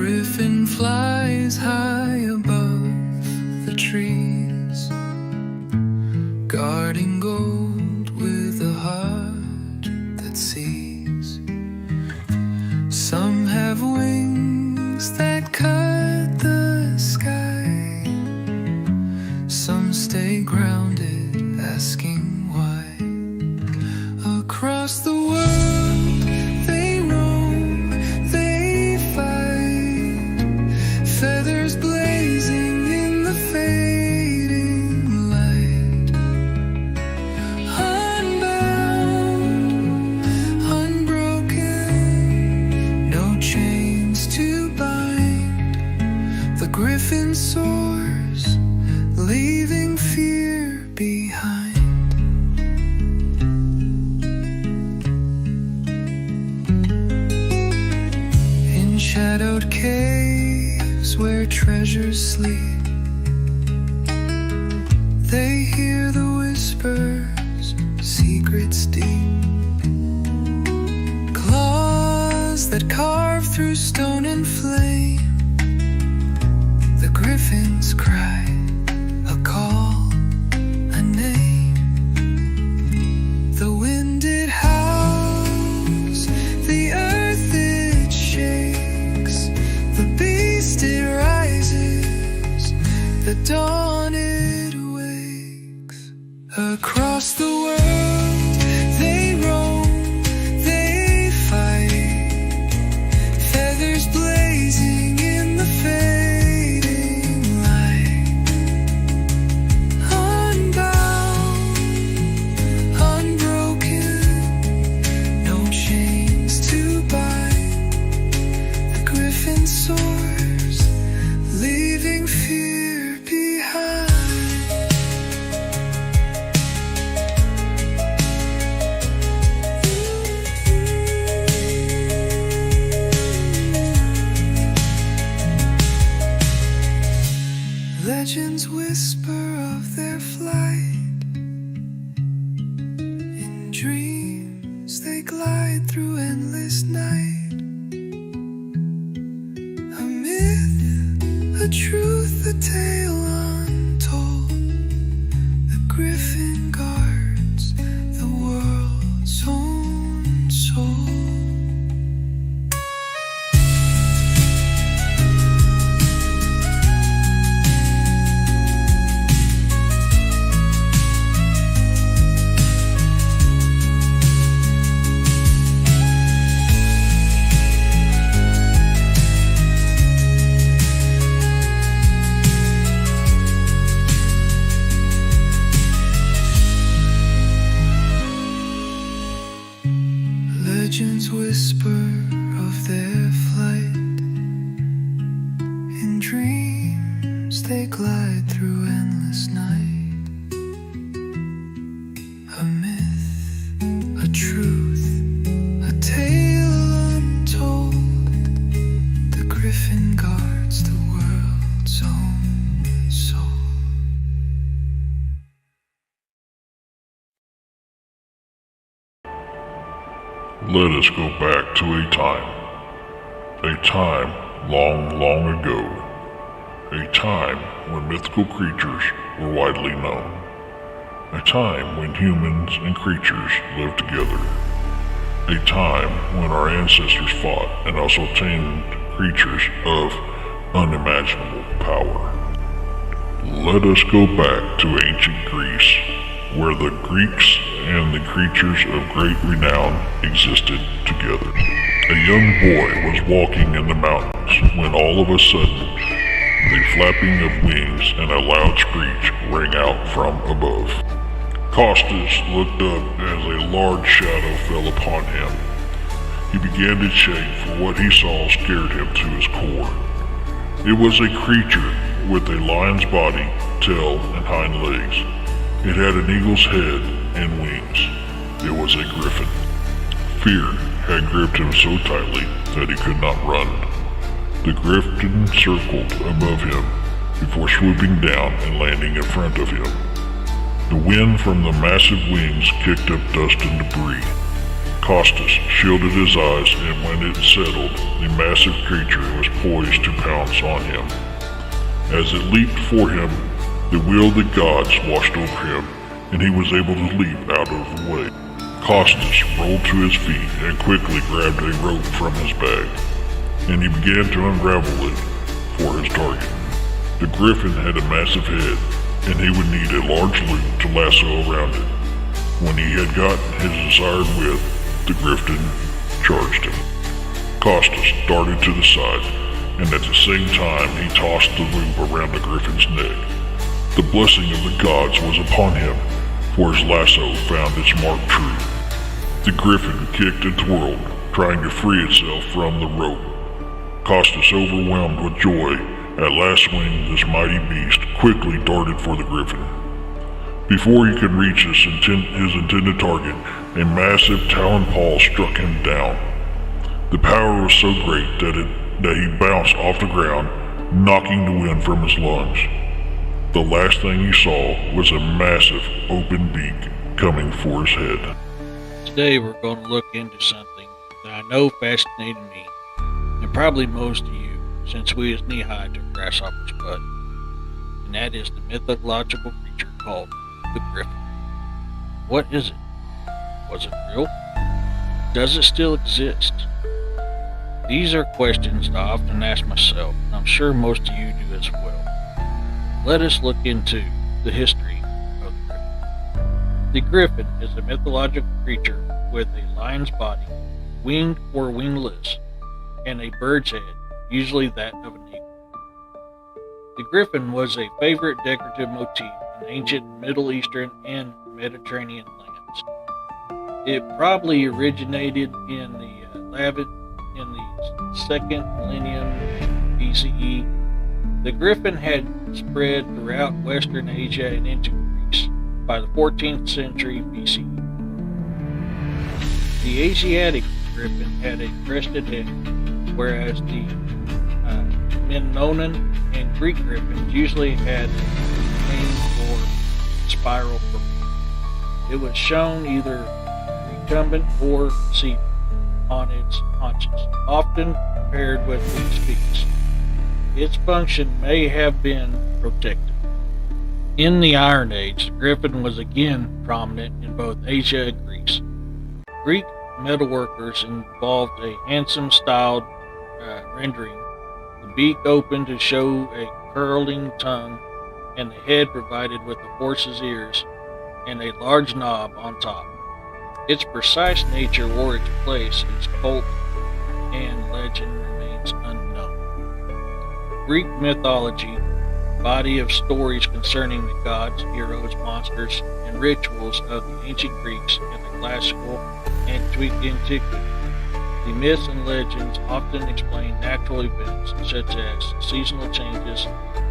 Griffin flies high above the trees, guarding gold with a heart that sees. Some have wings that cut the sky, some stay grounded, asking why. Across the world they roam, they fight, feathers blazing in the fading light. Unbound, unbroken, no chains to bind. The Griffin soars, leaving fear behind. Shadowed caves where treasures sleep, they hear the whispers, secrets deep. Claws that carve through stone and flame. The Griffins cry, a call, a name. The wind it howls, the earth it shakes, the beast it rises, the dawn it wakes. Across the world they roam, they fight, feathers blazing in the fading light. Unbound, unbroken, no chains to bind. The Griffin soars, leaving fear behind. Legends whisper of their flight. In dreams they glide through endless night. A myth, a truth, a tale untold. The Griffin guards the world's own soul. Legends whisper of their flight. In dreams they glide through endless night. A myth, a truth, a tale untold. The Griffin guards the world's own soul. Let us go back to a time long, long ago, a time when mythical creatures were widely known, a time when humans and creatures lived together, a time when our ancestors fought and also tamed creatures of unimaginable power. Let us go back to ancient Greece, where the Greeks and the creatures of great renown existed together. A young boy was walking in the mountains when all of a sudden, the flapping of wings and a loud screech rang out from above. Costas looked up as a large shadow fell upon him. He began to shake, for what he saw scared him to his core. It was a creature with a lion's body, tail, and hind legs. It had an eagle's head and wings. It was a griffin. Fear had gripped him so tightly that he could not run. The griffin circled above him before swooping down and landing in front of him. The wind from the massive wings kicked up dust and debris. Costas shielded his eyes, and when it settled, the massive creature was poised to pounce on him. As it leaped for him, the will of the gods washed over him, and he was able to leap out of the way. Costas rolled to his feet and quickly grabbed a rope from his bag, and he began to unravel it for his target. The Griffin had a massive head, and he would need a large loop to lasso around it. When he had gotten his desired width, the Griffin charged him. Costas darted to the side, and at the same time he tossed the loop around the Griffin's neck. The blessing of the gods was upon him, for his lasso found its mark true. The Griffin kicked and twirled, trying to free itself from the rope. Costas, overwhelmed with joy at last swing, this mighty beast quickly darted for the Griffin. Before he could reach his intended target, a massive talon paw struck him down. The power was so great that he bounced off the ground, knocking the wind from his lungs. The last thing he saw was a massive open beak coming for his head. Today we're going to look into something that I know fascinated me, and probably most of you, since we was knee-high to a grasshopper's butt, and that is the mythological creature called the Griffin. What is it? Was it real? Does it still exist? These are questions that I often ask myself, and I'm sure most of you do as well. Let us look into the history of the Griffin. The Griffin is a mythological creature with a lion's body, winged or wingless, and a bird's head, usually that of an eagle. The Griffin was a favorite decorative motif in ancient Middle Eastern and Mediterranean lands. It probably originated in the second millennium BCE. The Griffin had spread throughout Western Asia and into Greece by the 14th century BCE. The Asiatic Griffin had a crested head, whereas the Minoan and Greek Griffins usually had a wing or spiral profile. It was shown either recumbent or seated on its haunches, often paired with its feet. Its function may have been protective. In the Iron Age, the Griffin was again prominent in both Asia and Greece. Greek metalworkers involved a handsome styled rendering, the beak open to show a curling tongue, and the head provided with a horse's ears and a large knob on top. Its precise nature or its place in cult and legend remains unknown. Greek mythology, body of stories concerning the gods, heroes, monsters, and rituals of the ancient Greeks and the classical antiquity. The myths and legends often explain natural events such as seasonal changes,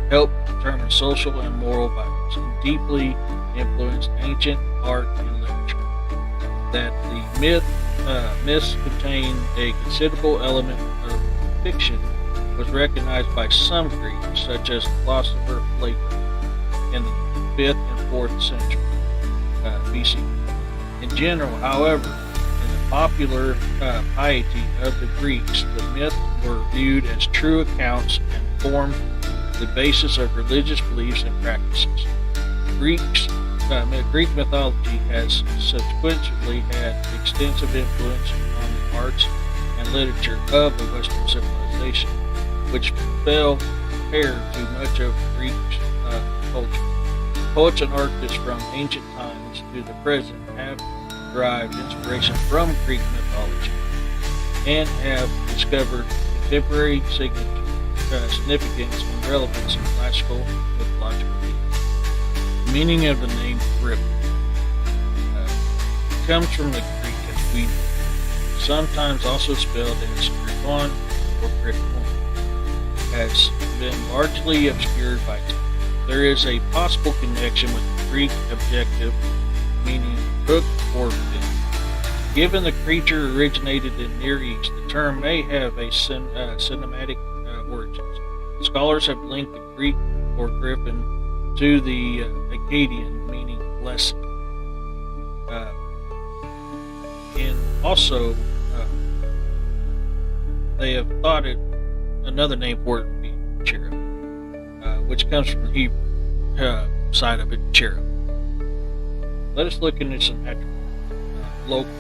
help determine social and moral values, and deeply influenced ancient art and literature. That the myths contain a considerable element of fiction was recognized by some Greeks, such as the philosopher Plato, in the 5th and 4th century BC. In general, however, in the popular piety of the Greeks, the myths were viewed as true accounts and formed the basis of religious beliefs and practices. Greek mythology has subsequently had extensive influence on the arts and literature of the Western civilization, which fell compared to much of Greek culture. Poets and artists from ancient times to the present have derived inspiration from Greek mythology and have discovered contemporary significance and relevance in classical mythological themes. The meaning of the name Griffin comes from the Greek as we know, sometimes also spelled as Griffon or Griffon, has been largely obscured by time. There is a possible connection with the Greek adjective meaning hook or fin. Given the creature originated in Near East, the term may have a cinematic origins. Scholars have linked the Greek or Griffin to the Akkadian meaning blessing. And also, they have thought it another name for it would be cherub, which comes from the Hebrew side of it, cherub. Let us look into some local.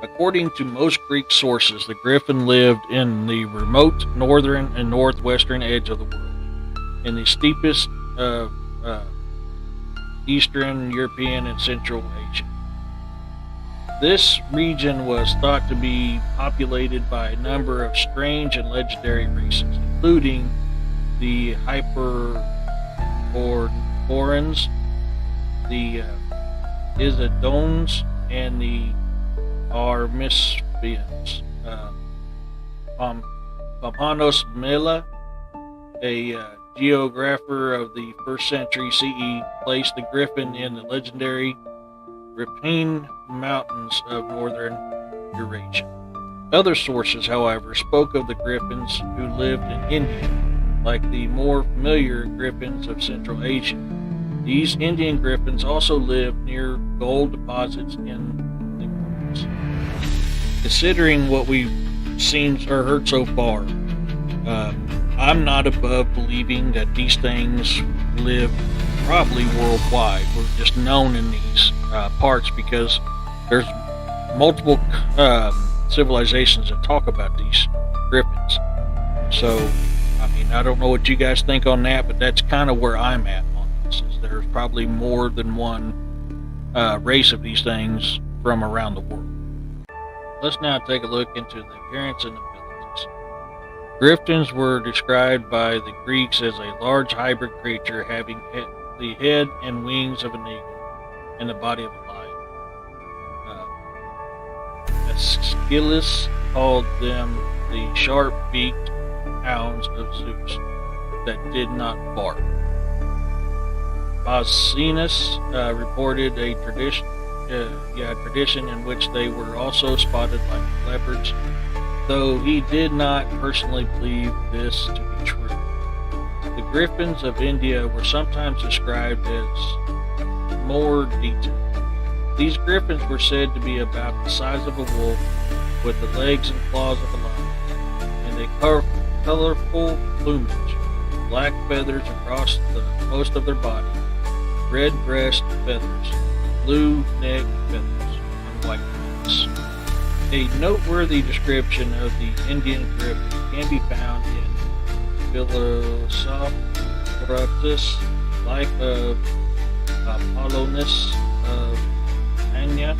According to most Greek sources, the griffin lived in the remote northern and northwestern edge of the world, in the steepest of Eastern European and Central Asia. This region was thought to be populated by a number of strange and legendary races, including the Hyperborans, the Isadones, and the Armispians. Pompanos Mela, a geographer of the 1st century CE, placed the griffin in the legendary Ripine Mountains of northern Eurasia. Other sources, however, spoke of the griffins who lived in India, like the more familiar griffins of Central Asia. These Indian griffins also lived near gold deposits in the mountains. Considering what we've seen or heard so far, I'm not above believing that these things live probably worldwide. We're just known in these parts because there's multiple civilizations that talk about these griffins. So, I mean, I don't know what you guys think on that, but that's kind of where I'm at on this. Is there's probably more than one race of these things from around the world. Let's now take a look into the appearance and abilities. Griffins were described by the Greeks as a large hybrid creature having the head and wings of an eagle and the body of a lion. Aeschylus called them the sharp-beaked hounds of Zeus that did not bark. Pausanias reported a tradition in which they were also spotted like leopards, though he did not personally believe this to be true. The griffins of India were sometimes described as more detailed. These griffins were said to be about the size of a wolf, with the legs and claws of a lion, and a colorful plumage, black feathers across most of their body, red breast feathers, blue neck feathers, and white wings. A noteworthy description of the Indian griffin can be found in Philosophus' Life of Apollonius of Anya,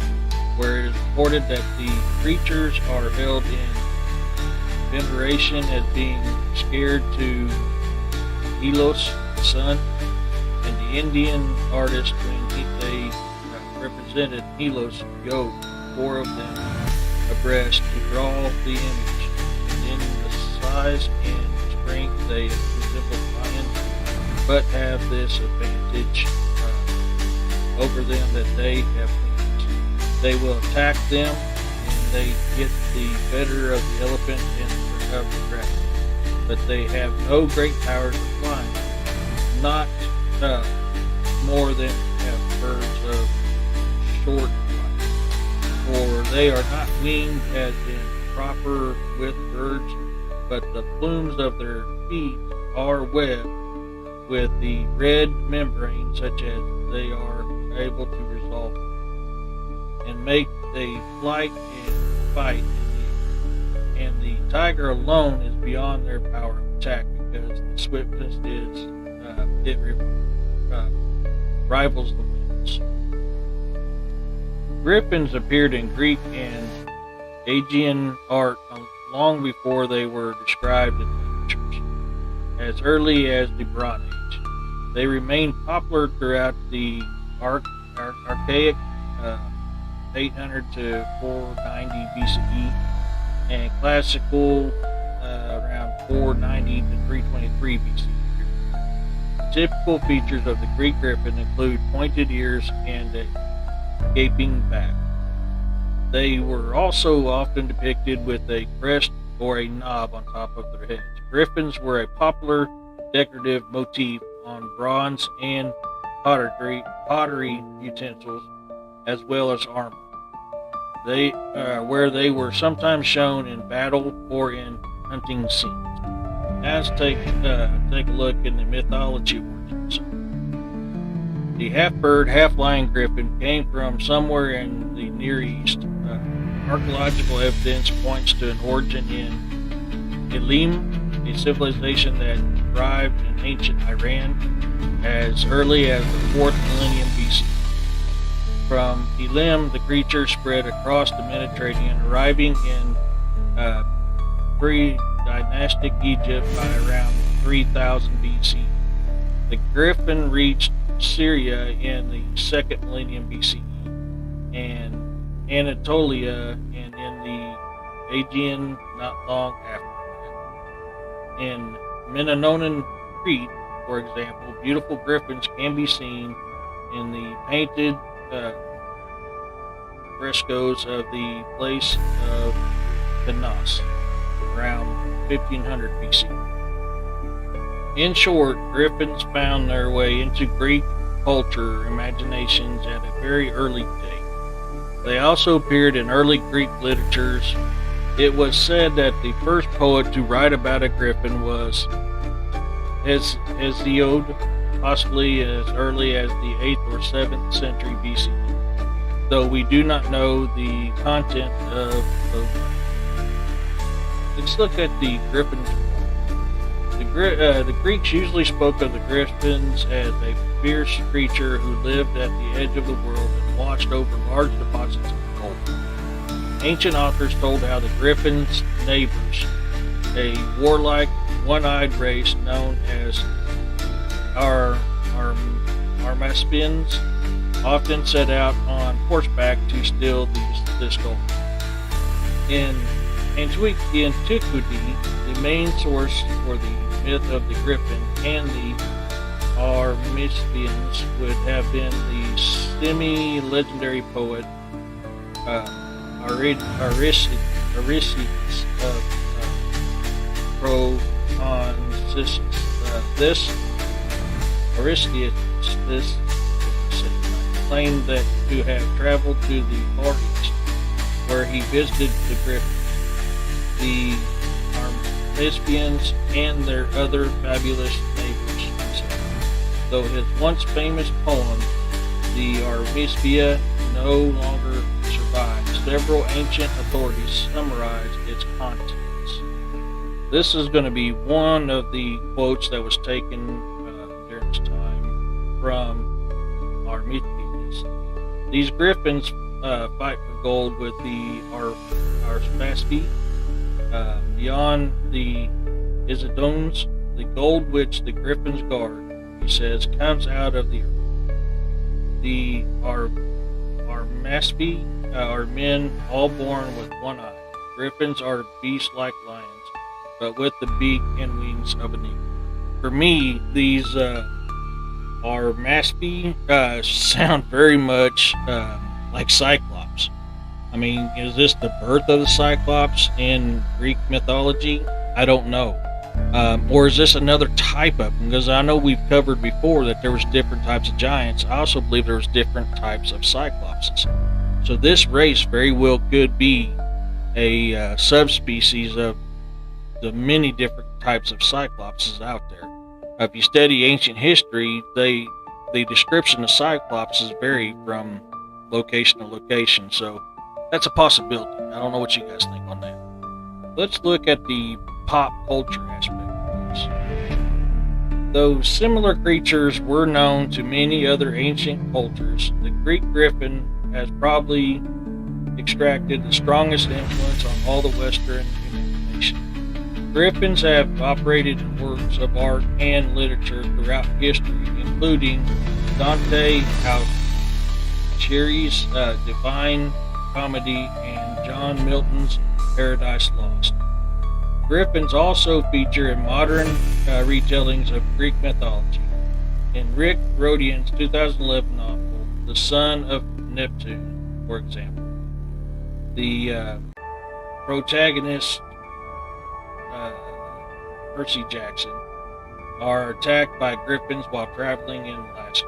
where it is reported that the creatures are held in veneration as being scared to Helios, the sun, and the Indian artist, when they represented Helios' goat, 4 of them abreast to draw the image, and in the size and strength they resemble lions, but have this advantage over them that they have wings. They will attack them, and they get the better of the elephant and of the dragon, but they have no great powers of flying, not more than have birds of short flight, for they are not winged as in proper with birds, but the plumes of their feet are webbed with the red membrane, such as they are able to resolve and make a flight and fight in the air. And the tiger alone is beyond their power of attack because the swiftness rivals the winds. Griffins appeared in Greek and Aegean art long before they were described in literatures, as early as the Bronze Age. They remained popular throughout the archaic 800 to 490 BCE and classical around 490 to 323 BCE. Typical features of the Greek griffin include pointed ears and a gaping back. They were also often depicted with a crest or a knob on top of their heads. Griffins were a popular decorative motif on bronze and pottery utensils, as well as armor. where they were sometimes shown in battle or in hunting scenes. Now let's take a look in the mythology origins. The half-bird, half-lion griffin came from somewhere in the Near East. Archaeological evidence points to an origin in Elam, a civilization that thrived in ancient Iran as early as the 4th millennium BC. From Elam, the creature spread across the Mediterranean, arriving in pre-dynastic Egypt by around 3000 BC. The griffin reached Syria in the 2nd millennium BCE, and Anatolia and in the Aegean not long after that. In Menonon, Crete, for example, beautiful griffins can be seen in the painted frescoes of the place of Panos around 1500 BC. In short, griffins found their way into Greek culture imaginations at a very early date. They also appeared in early Greek literatures. It was said that the first poet to write about a griffin was Hesiod, possibly as early as the 8th or 7th century BC, though we do not know the content of. Let's look at the griffins. The Greeks usually spoke of the griffins as a fierce creature who lived at the edge of the world and watched over large deposits of gold. Ancient authors told how the griffins' neighbors, a warlike, one-eyed race known as Armaspians, often set out on horseback to steal this gold. In antiquity, the main source for the myth of the griffin and the Armaspians would have been the semi-legendary poet Aristides of Proconsus. This Aristides claimed that to have traveled to the Far East, where he visited the griffin, the Armaspians, and their other fabulous neighbors. Though his once famous poem, the Armispia, no longer survives, several ancient authorities summarize its contents. This is going to be one of the quotes that was taken during this time from Armistides. These griffins fight for gold with the Arspaspi. Beyond the Isidones, the gold which the griffins guard, he says, comes out of the earth. The Armaspi are men all born with one eye. Griffins are beasts like lions, but with the beak and wings of an eagle. For me, these Armaspi sound very much like Cyclops. I mean, is this the birth of the Cyclops in Greek mythology? I don't know. Or is this another type of them? Because I know we've covered before that there was different types of giants. I also believe there was different types of Cyclopses. So this race very well could be a subspecies of the many different types of Cyclopses out there. If you study ancient history, the description of Cyclopses vary from location to location. So that's a possibility. I don't know what you guys think on that. Let's look at the pop culture aspect of this. Though similar creatures were known to many other ancient cultures, the Greek griffin has probably extracted the strongest influence on all the Western imagination. Griffins have operated in works of art and literature throughout history, including Dante Alighieri's Divine Comedy and John Milton's Paradise Lost. Griffins also feature in modern retellings of Greek mythology. In Rick Rodian's 2011 novel, The Son of Neptune, for example, the protagonist, Percy Jackson, are attacked by griffins while traveling in Alaska.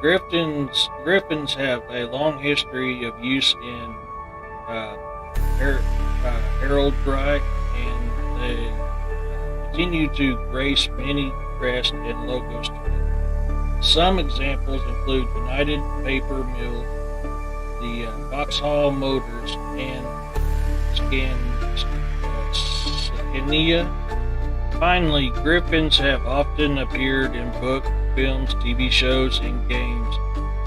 Griffins have a long history of use in heraldry, and they continue to grace many crests and logos today. Some examples include United Paper Mill, the Vauxhall Motors, and Scania. Finally, Griffins have often appeared in books, films, TV shows, and games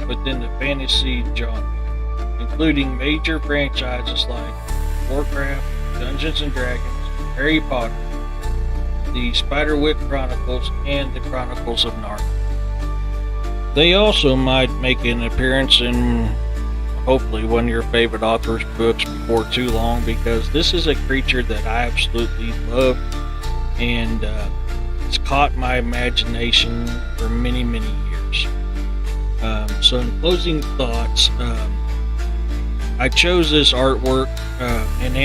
within the fantasy genre, including major franchises like Warcraft, Dungeons and Dragons, Harry Potter, the Spiderwick Chronicles, and the Chronicles of Narnia. They also might make an appearance in hopefully one of your favorite authors' books before too long, because this is a creature that I absolutely love, and it's caught my imagination for many, many years. So in closing thoughts, I chose this artwork and